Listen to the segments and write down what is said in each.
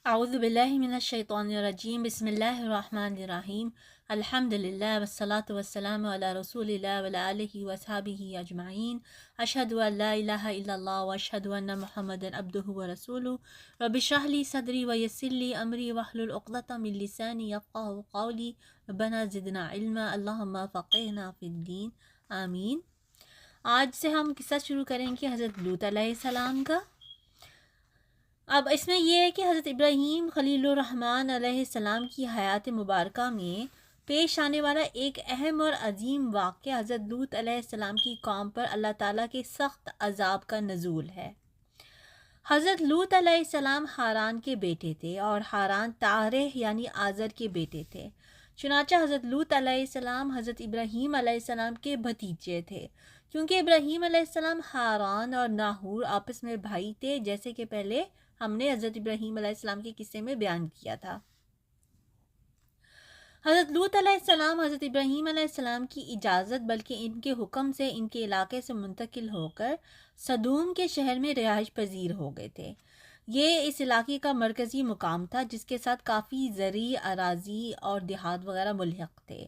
اعوذ باللہ من الشیطان الرجیم بسم اللہ الرحمن الرحیم الحمدللہ والصلاة والسلام علی رسول اللہ وعلی آلہ وصحبہ اجمعین اشہد ان لا الہ الا اللہ واشہد ان محمد عبدہ ورسولہ رب اشرح لی صدری ویسر لی امری واحلل عقدۃ من لسانی یفقہوا قولی ربنا زدنا علما اللہم فقہنا فی الدین آمین۔ آج سے ہم قصہ شروع کریں گے حضرت لوط علیہ السلام کا۔ اب اس میں یہ ہے کہ حضرت ابراہیم خلیل الرحمن علیہ السلام کی حیات مبارکہ میں پیش آنے والا ایک اہم اور عظیم واقعہ حضرت لوط علیہ السلام کی قوم پر اللہ تعالیٰ کے سخت عذاب کا نزول ہے۔ حضرت لوط علیہ السلام حاران کے بیٹے تھے اور حاران تارح یعنی آزر کے بیٹے تھے۔ چنانچہ حضرت لوط علیہ السلام حضرت ابراہیم علیہ السلام کے بھتیجے تھے، کیونکہ ابراہیم علیہ السلام حاران اور ناہور آپس میں بھائی تھے، جیسے کہ پہلے ہم نے حضرت ابراہیم علیہ السلام کے قصے میں بیان کیا تھا۔ حضرت لوط علیہ السلام حضرت ابراہیم علیہ السلام کی اجازت بلکہ ان کے حکم سے ان کے علاقے سے منتقل ہو کر سدوم کے شہر میں رہائش پذیر ہو گئے تھے۔ یہ اس علاقے کا مرکزی مقام تھا جس کے ساتھ کافی زرعی اراضی اور دیہات وغیرہ ملحق تھے۔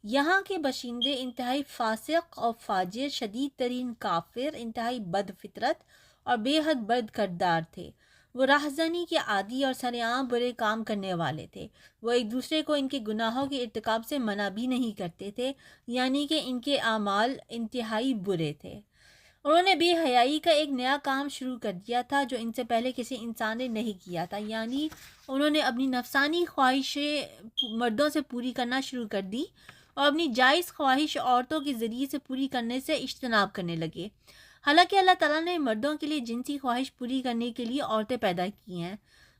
یہاں کے باشندے انتہائی فاسق اور فاجر، شدید ترین کافر، انتہائی بد فطرت اور بے حد بد کردار تھے۔ وہ راہزنی کے عادی اور سرعام برے کام کرنے والے تھے۔ وہ ایک دوسرے کو ان کے گناہوں کے ارتکاب سے منع بھی نہیں کرتے تھے، یعنی کہ ان کے اعمال انتہائی برے تھے۔ انہوں نے بے حیائی کا ایک نیا کام شروع کر دیا تھا جو ان سے پہلے کسی انسان نے نہیں کیا تھا، یعنی انہوں نے اپنی نفسانی خواہشیں مردوں سے پوری کرنا شروع کر دی اور اپنی جائز خواہش عورتوں کے ذریعے سے پوری کرنے سے اجتناب کرنے لگے۔ حالانکہ اللہ تعالیٰ نے مردوں کے لیے جنسی خواہش پوری کرنے کے لیے عورتیں پیدا کی ہیں۔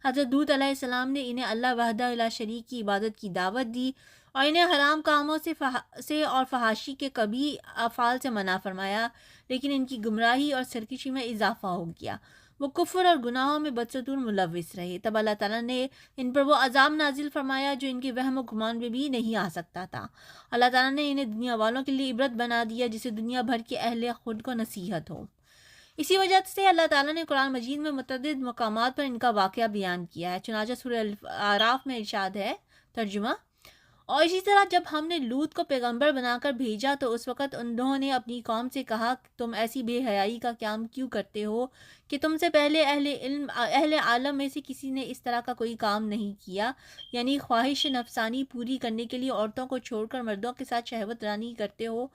حضرت لوط علیہ السلام نے انہیں اللہ وحدہ لا شریک کی عبادت کی دعوت دی اور انہیں حرام کاموں سے اور فحاشی کے قبیح افعال سے منع فرمایا، لیکن ان کی گمراہی اور سرکشی میں اضافہ ہو گیا۔ وہ کفر اور گناہوں میں بدستور ملوث رہے۔ تب اللہ تعالیٰ نے ان پر وہ عذاب نازل فرمایا جو ان کے وہم و گمان میں بھی نہیں آ سکتا تھا۔ اللہ تعالیٰ نے انہیں دنیا والوں کے لیے عبرت بنا دیا جسے دنیا بھر کے اہل خود کو نصیحت ہو۔ اسی وجہ سے اللہ تعالیٰ نے قرآن مجید میں متعدد مقامات پر ان کا واقعہ بیان کیا ہے۔ چنانچہ سورہ اعراف میں ارشاد ہے، ترجمہ: اور اسی طرح جب ہم نے لوط کو پیغمبر بنا کر بھیجا تو اس وقت انہوں نے اپنی قوم سے کہا کہ تم ایسی بے حیائی کا کام کیوں کرتے ہو کہ تم سے پہلے اہل عالم میں سے کسی نے اس طرح کا کوئی کام نہیں کیا، یعنی خواہش نفسانی پوری کرنے کے لیے عورتوں کو چھوڑ کر مردوں کے ساتھ شہوت رانی کرتے ہو۔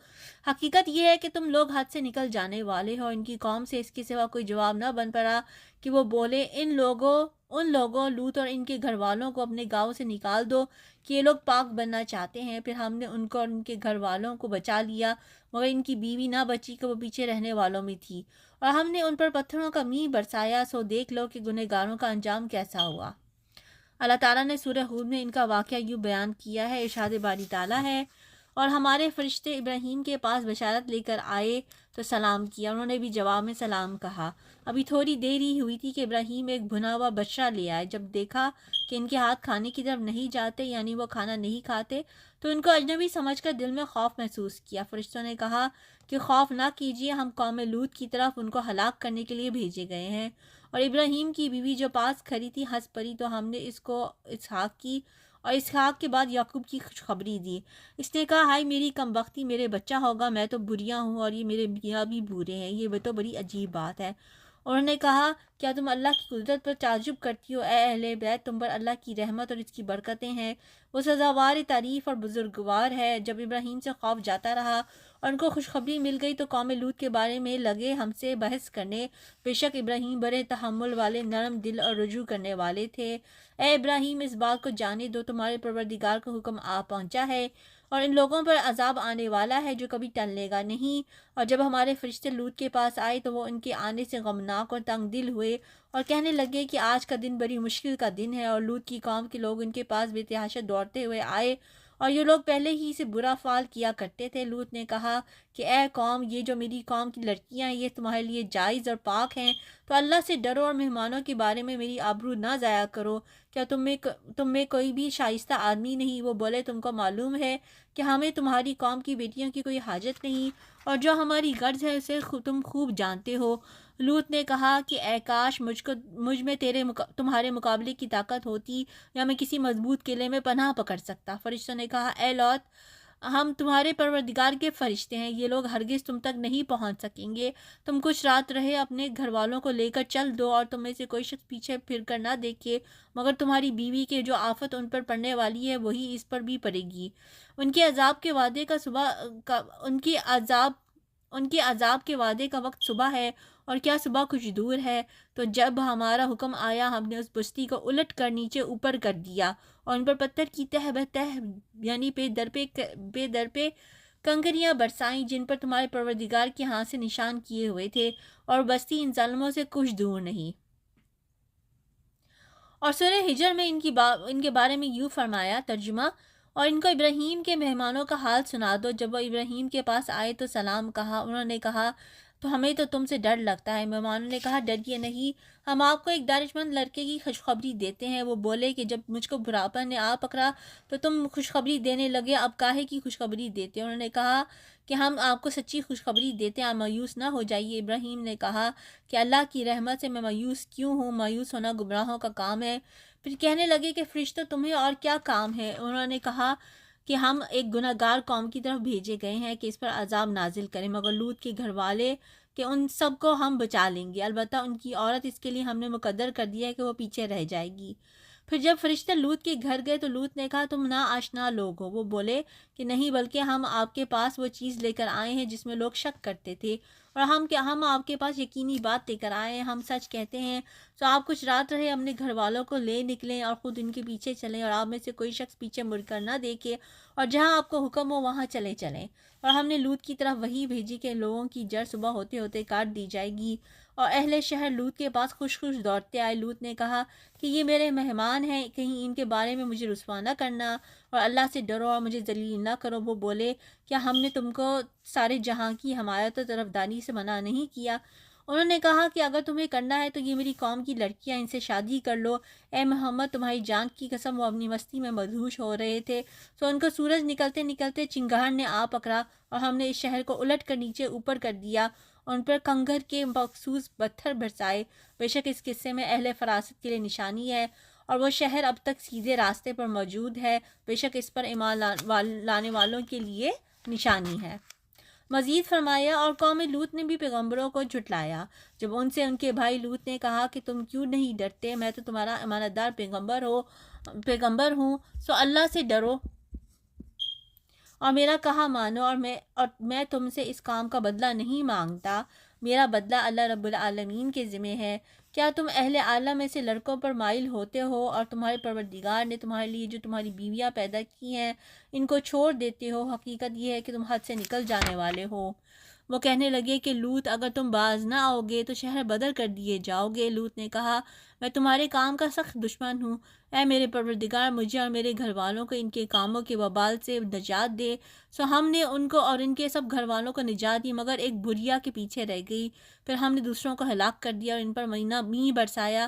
حقیقت یہ ہے کہ تم لوگ حد سے نکل جانے والے ہو۔ ان کی قوم سے اس کے سوا کوئی جواب نہ بن پڑا کہ وہ بولے، ان لوگوں لوط اور ان کے گھر والوں کو اپنے گاؤں سے نکال دو کہ یہ لوگ پاک بننا چاہتے ہیں۔ پھر ہم نے ان کو اور ان کے گھر والوں کو بچا لیا، مگر ان کی بیوی نہ بچی کہ وہ پیچھے رہنے والوں میں تھی، اور ہم نے ان پر پتھروں کا میਂہ برسایا، سو دیکھ لو کہ گنہگاروں کا انجام کیسا ہوا۔ اللہ تعالیٰ نے سورہ ہود میں ان کا واقعہ یوں بیان کیا ہے، ارشاد باری تعالیٰ ہے، اور ہمارے فرشتے ابراہیم کے پاس بشارت لے کر آئے تو سلام کیا، انہوں نے بھی جواب میں سلام کہا۔ ابھی تھوڑی دیر ہی ہوئی تھی کہ ابراہیم ایک بھنا ہوا بچہ لے آئے۔ جب دیکھا کہ ان کے ہاتھ کھانے کی طرف نہیں جاتے، یعنی وہ کھانا نہیں کھاتے، تو ان کو اجنبی سمجھ کر دل میں خوف محسوس کیا۔ فرشتوں نے کہا کہ خوف نہ کیجیے، ہم قوم لوط کی طرف ان کو ہلاک کرنے کے لیے بھیجے گئے ہیں۔ اور ابراہیم کی بیوی جو پاس کھڑی تھی ہنس پڑی، تو ہم نے اس کو اسحاق کی اور اسحاق کے بعد یعقوب کی خوشخبری دی۔ اس نے کہا، ہائے میری کم بختی، میرے بچہ ہوگا، میں تو بریاں ہوں اور یہ میرے میاں بھی بورے ہیں، یہ تو بڑی عجیب بات ہے۔ انہوں نے کہا، کیا تم اللہ کی قدرت پر تعجب کرتی ہو؟ اے اہل بیت، تم پر اللہ کی رحمت اور اس کی برکتیں ہیں، وہ سزاوار تعریف اور بزرگوار ہے۔ جب ابراہیم سے خوف جاتا رہا اور ان کو خوشخبری مل گئی تو قوم لوط کے بارے میں لگے ہم سے بحث کرنے۔ بے شک ابراہیم بڑے تحمل والے، نرم دل اور رجوع کرنے والے تھے۔ اے ابراہیم، اس بات کو جانے دو، تمہارے پروردگار کا حکم آ پہنچا ہے اور ان لوگوں پر عذاب آنے والا ہے جو کبھی ٹلنے گا نہیں۔ اور جب ہمارے فرشتے لوط کے پاس آئے تو وہ ان کے آنے سے غمناک اور تنگ دل ہوئے اور کہنے لگے کہ آج کا دن بڑی مشکل کا دن ہے۔ اور لوط کی قوم کے لوگ ان کے پاس بے تحاشا دوڑتے ہوئے آئے اور یہ لوگ پہلے ہی سے برا فعل کیا کرتے تھے۔ لوط نے کہا کہ اے قوم، یہ جو میری قوم کی لڑکیاں ہیں یہ تمہارے لیے جائز اور پاک ہیں، تو اللہ سے ڈرو اور مہمانوں کے بارے میں میری آبرو نہ ضائع کرو۔ کیا تم میں کوئی بھی شائستہ آدمی نہیں؟ وہ بولے، تم کو معلوم ہے کہ ہمیں تمہاری قوم کی بیٹیوں کی کوئی حاجت نہیں، اور جو ہماری غرض ہے اسے تم خوب جانتے ہو۔ لوط نے کہا کہ اے کاش مجھ میں تمہارے مقابلے کی طاقت ہوتی، یا میں کسی مضبوط قلعے میں پناہ پکڑ سکتا۔ فرشتوں نے کہا اے لوط، ہم تمہارے پروردگار کے فرشتے ہیں، یہ لوگ ہرگز تم تک نہیں پہنچ سکیں گے۔ تم کچھ رات رہے اپنے گھر والوں کو لے کر چل دو، اور تم میں سے کوئی شخص پیچھے پھر کر نہ دیکھے، مگر تمہاری بیوی کے جو آفت ان پر پڑنے والی ہے وہی اس پر بھی پڑے گی۔ ان کے عذاب کے وعدے کے وعدے کا وقت صبح ہے، اور کیا صبح کچھ دور ہے؟ تو جب ہمارا حکم آیا، ہم نے اس بستی کو الٹ کر نیچے اوپر کر دیا، اور ان پر پتھر کی تہ بہ تہ یعنی پہ در پہ کنکریاں برسائیں، جن پر تمہارے پروردگار کے ہاتھ سے نشان کیے ہوئے تھے، اور بستی ان ظالموں سے کچھ دور نہیں۔ اور سورہ ہجر میں ان کے بارے میں یوں فرمایا، ترجمہ: اور ان کو ابراہیم کے مہمانوں کا حال سنا دو۔ جب وہ ابراہیم کے پاس آئے تو سلام کہا۔ انہوں نے کہا تو ہمیں تو تم سے ڈر لگتا ہے۔ مہمانوں نے کہا ڈریے نہیں، ہم آپ کو ایک دانش مند لڑکے کی خوشخبری دیتے ہیں۔ وہ بولے کہ جب مجھ کو بڑھاپا نے آ پکڑا تو تم خوشخبری دینے لگے، اب کاہے کی خوشخبری دیتے؟ انہوں نے کہا کہ ہم آپ کو سچی خوشخبری دیتے ہیں، آپ مایوس نہ ہو جائیے۔ ابراہیم نے کہا کہ اللہ کی رحمت سے میں مایوس کیوں ہوں؟ مایوس ہونا گمراہوں کا کام ہے۔ پھر کہنے لگے کہ فرشتوں تمہیں اور کیا کام ہے؟ انہوں نے کہا کہ ہم ایک گناہ گار قوم کی طرف بھیجے گئے ہیں کہ اس پر عذاب نازل کریں، مگر لوط کے گھر والے کہ ان سب کو ہم بچا لیں گے، البتہ ان کی عورت اس کے لیے ہم نے مقدر کر دیا ہے کہ وہ پیچھے رہ جائے گی۔ پھر جب فرشتے لوط کے گھر گئے تو لوط نے کہا تم نا آشنا لوگ ہو۔ وہ بولے کہ نہیں، بلکہ ہم آپ کے پاس وہ چیز لے کر آئے ہیں جس میں لوگ شک کرتے تھے، اور ہم آپ کے پاس یقینی بات لے کر آئے ہیں، ہم سچ کہتے ہیں۔ تو آپ کچھ رات رہے اپنے گھر والوں کو لے نکلیں اور خود ان کے پیچھے چلیں، اور آپ میں سے کوئی شخص پیچھے مڑ کر نہ دیکھے، اور جہاں آپ کو حکم ہو وہاں چلیں۔ اور ہم نے لوط کی طرف وحی بھیجی کہ لوگوں کی جڑ صبح ہوتے ہوتے کاٹ دی جائے گی، اور اہل شہر لوط کے پاس خوش خوش دوڑتے آئے۔ لوط نے کہا کہ یہ میرے مہمان ہیں، کہیں ان کے بارے میں مجھے رسوا نہ کرنا، اور اللہ سے ڈرو اور مجھے ذلیل نہ کرو۔ وہ بولے کیا ہم نے تم کو سارے جہاں کی حمایت و طرفداری سے منع نہیں کیا؟ انہوں نے کہا کہ اگر تمہیں کرنا ہے تو یہ میری قوم کی لڑکیاں، ان سے شادی کر لو۔ اے محمد، تمہاری جان کی قسم، وہ اپنی مستی میں مدہوش ہو رہے تھے، تو ان کو سورج نکلتے نکلتے چنگاڑ نے آ پکڑا، اور ہم نے اس شہر کو الٹ کر نیچے اوپر کر دیا، اور ان پر کنگھر کے مخصوص پتھر برسائے۔ بے شک اس قصے میں اہل فراست کے لیے نشانی ہے، اور وہ شہر اب تک سیدھے راستے پر موجود ہے، بے شک اس پر ایمان لانے والوں کے لیے نشانی ہے۔ مزید فرمایا اور قوم لوط نے بھی پیغمبروں کو جھٹلایا، جب ان سے ان کے بھائی لوط نے کہا کہ تم کیوں نہیں ڈرتے، میں تو تمہارا امانت دار پیغمبر ہوں، سو اللہ سے ڈرو اور میرا کہا مانو، اور میں تم سے اس کام کا بدلہ نہیں مانگتا، میرا بدلہ اللہ رب العالمین کے ذمہ ہے۔ کیا تم اہل عالم میں سے لڑکوں پر مائل ہوتے ہو، اور تمہارے پروردگار نے تمہارے لیے جو تمہاری بیویاں پیدا کی ہیں ان کو چھوڑ دیتے ہو؟ حقیقت یہ ہے کہ تم حد سے نکل جانے والے ہو۔ وہ کہنے لگے کہ لوط، اگر تم باز نہ آؤ گے تو شہر بدر کر دیے جاؤ گے۔ لوط نے کہا میں تمہارے کام کا سخت دشمن ہوں، اے میرے پروردگار مجھے اور میرے گھر والوں کو ان کے کاموں کے وبال سے نجات دے۔ سو ہم نے ان کو اور ان کے سب گھر والوں کو نجات دی، مگر ایک بھریا کے پیچھے رہ گئی۔ پھر ہم نے دوسروں کو ہلاک کر دیا اور ان پر میਂہ برسایا۔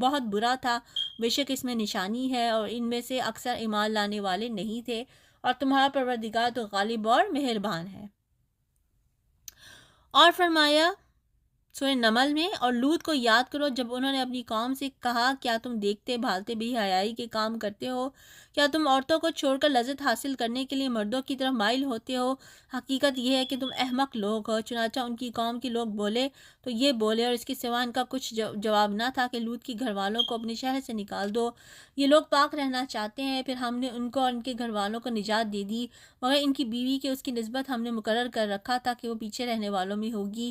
بہت برا تھا، بے شک اس میں نشانی ہے، اور ان میں سے اکثر ایمان لانے والے نہیں تھے، اور تمہارا پروردگار تو غالب اور مہربان ہے۔ اور فرمایا سورہ نمل میں، اور لوط کو یاد کرو جب انہوں نے اپنی قوم سے کہا کیا تم دیکھتے بھالتے بے حیائی کے کام کرتے ہو؟ کیا تم عورتوں کو چھوڑ کر لذت حاصل کرنے کے لیے مردوں کی طرف مائل ہوتے ہو؟ حقیقت یہ ہے کہ تم احمق لوگ ہو۔ چنانچہ ان کی قوم کے لوگ بولے تو یہ بولے، اور اس کے سوا ان کا کچھ جواب نہ تھا کہ لوط کے گھر والوں کو اپنے شہر سے نکال دو، یہ لوگ پاک رہنا چاہتے ہیں۔ پھر ہم نے ان کو اور ان کے گھر والوں کو نجات دے دی، مگر ان کی بیوی کے اس کی نسبت ہم نے مقرر کر رکھا تھا کہ وہ پیچھے رہنے والوں میں ہوگی،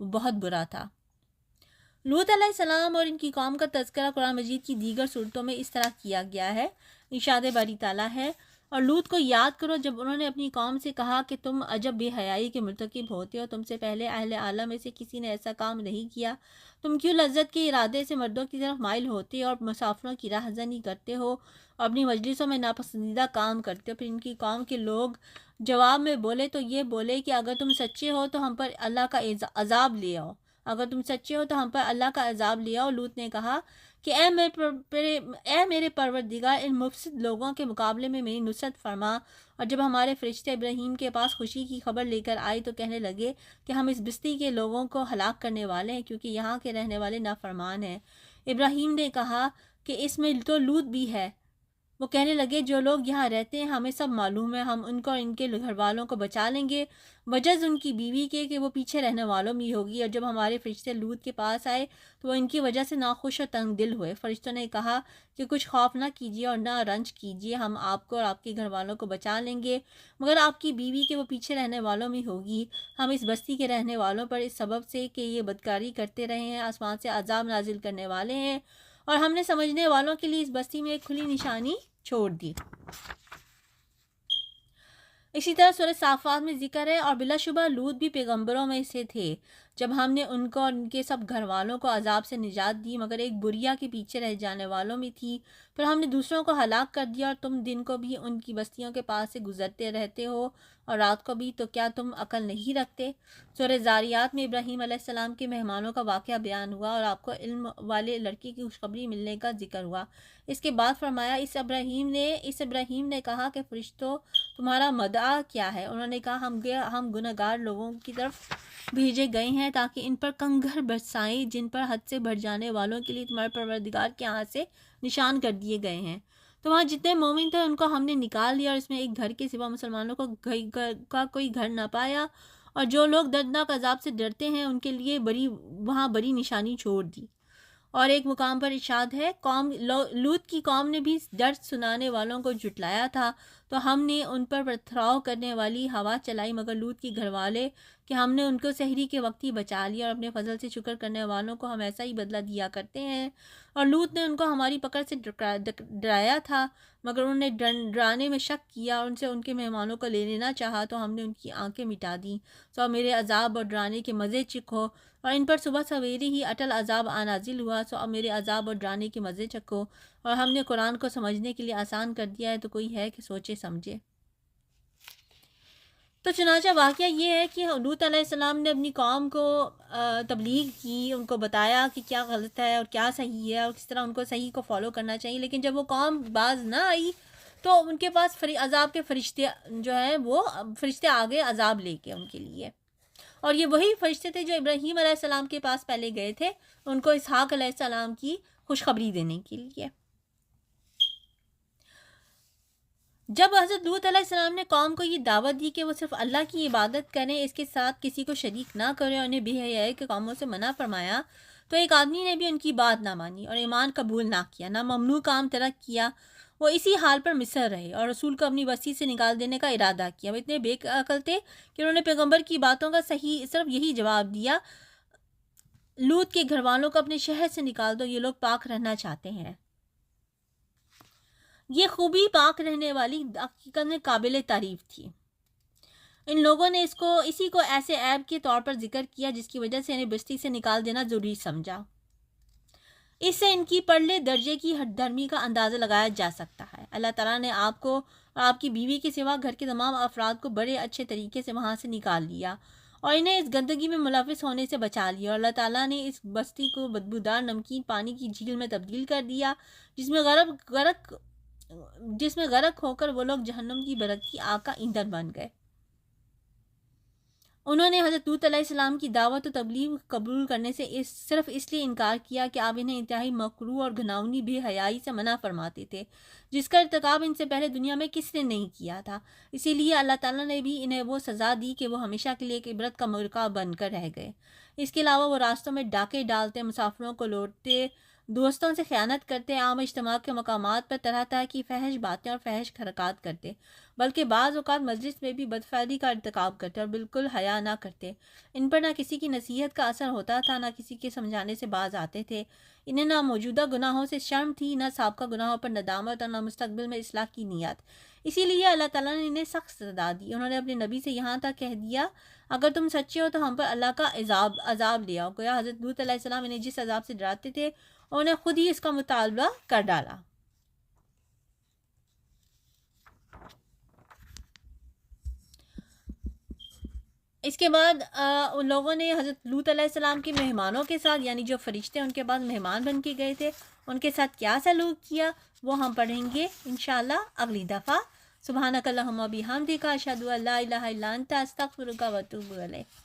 وہ بہت برا تھا۔ لوط علیہ السلام اور ان کی قوم کا تذکرہ قرآن مجید کی دیگر صورتوں میں اس طرح کیا گیا ہے۔ ارشاد باری تعالیٰ ہے اور لوط کو یاد کرو جب انہوں نے اپنی قوم سے کہا کہ تم عجب بے حیائی کے مرتکب ہوتے ہو، تم سے پہلے اہل عالم میں سے کسی نے ایسا کام نہیں کیا، تم کیوں لذت کے ارادے سے مردوں کی طرف مائل ہوتے اور مسافروں کی راہ زنی کرتے ہو، اپنی مجلسوں میں ناپسندیدہ کام کرتے ہو؟ پھر ان کی قوم کے لوگ جواب میں بولے تو یہ بولے کہ اگر تم سچے ہو تو ہم پر اللہ کا عذاب لے آؤ، اگر تم سچے ہو تو ہم پر اللہ کا عذاب لے آؤ۔ لوط نے کہا کہ اے میرے پروردگار، ان مفسد لوگوں کے مقابلے میں میری نصرت فرما۔ اور جب ہمارے فرشتے ابراہیم کے پاس خوشی کی خبر لے کر آئے تو کہنے لگے کہ ہم اس بستی کے لوگوں کو ہلاک کرنے والے ہیں، کیونکہ یہاں کے رہنے والے نافرمان ہیں۔ ابراہیم نے کہا کہ اس میں تو لوط بھی ہے۔ وہ کہنے لگے جو لوگ یہاں رہتے ہیں ہمیں سب معلوم ہے، ہم ان کو اور ان کے گھر والوں کو بچا لیں گے، وجز ان کی بیوی کے کہ وہ پیچھے رہنے والوں میں ہوگی۔ اور جب ہمارے فرشتے لوط کے پاس آئے تو وہ ان کی وجہ سے ناخوش اور تنگ دل ہوئے۔ فرشتوں نے کہا کہ کچھ خوف نہ کیجیے اور نہ رنج کیجیے، ہم آپ کو اور آپ کے گھر والوں کو بچا لیں گے، مگر آپ کی بیوی کہ وہ پیچھے رہنے والوں میں ہوگی۔ ہم اس بستی کے رہنے والوں پر اس سبب سے کہ یہ بدکاری کرتے رہے ہیں آسمان سے عذاب نازل کرنے والے ہیں، اور ہم نے سمجھنے والوں کے لیے اس بستی میں ایک کھلی نشانی چھوڑ دی۔ اسی طرح سورہ صافات میں ذکر ہے، اور بلا شبہ لوط بھی پیغمبروں میں سے تھے جب ہم نے ان کو اور ان کے سب گھر والوں کو عذاب سے نجات دی، مگر ایک بریا کے پیچھے رہ جانے والوں میں تھی۔ پھر ہم نے دوسروں کو ہلاک کر دیا، اور تم دن کو بھی ان کی بستیوں کے پاس سے گزرتے رہتے ہو اور رات کو بھی، تو کیا تم عقل نہیں رکھتے؟ سورہ زاریات میں ابراہیم علیہ السلام کے مہمانوں کا واقعہ بیان ہوا اور آپ کو علم والے لڑکی کی خوشخبری ملنے کا ذکر ہوا۔ اس کے بعد فرمایا اس ابراہیم نے کہا کہ فرشتوں تمہارا مدعا کیا ہے؟ انہوں نے کہا ہم گنہگار لوگوں کی طرف بھیجے گئے ہیں تاکہ ان پر کنگھر برسائیں جن پر حد سے بڑھ جانے والوں کے لیے تمہارے پروردگار کے ہاں سے نشان کر دیے گئے ہیں۔ تو وہاں جتنے مومن تھے ان کو ہم نے نکال لیا، اور اس میں ایک گھر کے سوا مسلمانوں کا کوئی گھر نہ پایا، اور جو لوگ دردناک عذاب سے ڈرتے ہیں ان کے لیے وہاں بڑی نشانی چھوڑ دی۔ اور ایک مقام پر ارشاد ہے لوط کی قوم نے بھی درد سنانے والوں کو جھٹلایا تھا، تو ہم نے ان پر پتھراؤ کرنے والی ہوا چلائی، مگر لوط کے گھر والے کہ ہم نے ان کو سحری کے وقت ہی بچا لیا، اور اپنے فضل سے شکر کرنے والوں کو ہم ایسا ہی بدلہ دیا کرتے ہیں۔ اور لوط نے ان کو ہماری پکڑ سے ڈرایا تھا، مگر انہوں نے ڈرانے میں شک کیا اور ان سے ان کے مہمانوں کو لے لینا چاہا، تو ہم نے ان کی آنکھیں مٹا دیں۔ سو میرے عذاب اور ڈرانے کے مزے چکھو، اور ان پر صبح سویرے ہی اٹل عذاب نازل ہوا، سو اب میرے عذاب اور ڈرانے کے مزے چکھو۔ اور ہم نے قرآن کو سمجھنے کے لیے آسان کر دیا ہے، تو کوئی ہے کہ سوچے سمجھے۔ تو چنانچہ واقعہ یہ ہے کہ لوط علیہ السلام نے اپنی قوم کو تبلیغ کی، ان کو بتایا کہ کیا غلط ہے اور کیا صحیح ہے اور کس طرح ان کو صحیح کو فالو کرنا چاہیے، لیکن جب وہ قوم باز نہ آئی تو ان کے پاس عذاب کے فرشتے جو ہیں وہ فرشتے آگے عذاب لے کے ان کے لیے، اور یہ وہی فرشتے تھے جو ابراہیم علیہ السلام کے پاس پہلے گئے تھے ان کو اسحاق علیہ السلام کی خوشخبری دینے کے لیے۔ جب حضرت لوط علیہ السلام نے قوم کو یہ دعوت دی کہ وہ صرف اللہ کی عبادت کریں، اس کے ساتھ کسی کو شریک نہ کریں، اور انہیں بے حیائی کے کاموں سے منع فرمایا، تو ایک آدمی نے بھی ان کی بات نہ مانی اور ایمان قبول نہ کیا، نہ ممنوع کام ترک کیا۔ وہ اسی حال پر مصر رہے اور رسول کو اپنی بستی سے نکال دینے کا ارادہ کیا۔ وہ اتنے بے عقل تھے کہ انہوں نے پیغمبر کی باتوں کا صرف یہی جواب دیا، لوط کے گھر والوں کو اپنے شہر سے نکال دو، یہ لوگ پاک رہنا چاہتے ہیں۔ یہ خوبی پاک رہنے والی حقیقت میں قابل تعریف تھی۔ ان لوگوں نے اسی کو ایسے عیب کے طور پر ذکر کیا جس کی وجہ سے انہیں بستی سے نکال دینا ضروری سمجھا۔ اس سے ان کی پرلے درجے کی ہٹ دھرمی کا اندازہ لگایا جا سکتا ہے۔ اللہ تعالیٰ نے آپ کو اور آپ کی بیوی کے سوا گھر کے تمام افراد کو بڑے اچھے طریقے سے وہاں سے نکال لیا اور انہیں اس گندگی میں ملوث ہونے سے بچا لیا، اور اللہ تعالیٰ نے اس بستی کو بدبودار نمکین پانی کی جھیل میں تبدیل کر دیا جس میں غرق ہو کر وہ لوگ جہنم کی بھڑکتی آگ کا ایندھن بن گئے۔ انہوں نے حضرت لوط علیہ السلام کی دعوت و تبلیغ قبول کرنے سے صرف اس لیے انکار کیا کہ آپ انہیں انتہائی مکروہ اور گھناؤنی بے حیائی سے منع فرماتے تھے، جس کا ارتکاب ان سے پہلے دنیا میں کس نے نہیں کیا تھا۔ اسی لیے اللہ تعالیٰ نے بھی انہیں وہ سزا دی کہ وہ ہمیشہ کے لیے ایک عبرت کا موقع بن کر رہ گئے۔ اس کے علاوہ وہ راستوں میں ڈاکے ڈالتے، مسافروں کو لوٹتے، دوستوں سے خیانت کرتے، عام اجتماع کے مقامات پر طرح طرح کی فحش باتیں اور فحش حرکات کرتے، بلکہ بعض اوقات مجلس میں بھی بدفعلی کا ارتکاب کرتے اور بالکل حیا نہ کرتے۔ ان پر نہ کسی کی نصیحت کا اثر ہوتا تھا، نہ کسی کے سمجھانے سے باز آتے تھے۔ انہیں نہ موجودہ گناہوں سے شرم تھی، نہ سابقہ گناہوں پر ندامت، اور نہ مستقبل میں اصلاح کی نیت۔ اسی لیے اللہ تعالیٰ نے انہیں سخت سزا دی۔ انہوں نے اپنے نبی سے یہاں تک کہہ دیا اگر تم سچے ہو تو ہم پر اللہ کا عذاب لے آؤ۔ گویا حضرت لوط علیہ السلام انہیں جس عذاب سے ڈراتے تھے انہوں نے خود ہی اس کا مطالبہ کر ڈالا۔ اس کے بعد ان لوگوں نے حضرت لوط علیہ السلام کے مہمانوں کے ساتھ، یعنی جو فرشتے ان کے بعد مہمان بن کے گئے تھے، ان کے ساتھ کیا سلوک کیا، وہ ہم پڑھیں گے انشاءاللہ اگلی دفعہ۔ سبحانک اللہم و بحمدک، اشہد ان لا الہ الا انت، استغفرک و اتوب الیک۔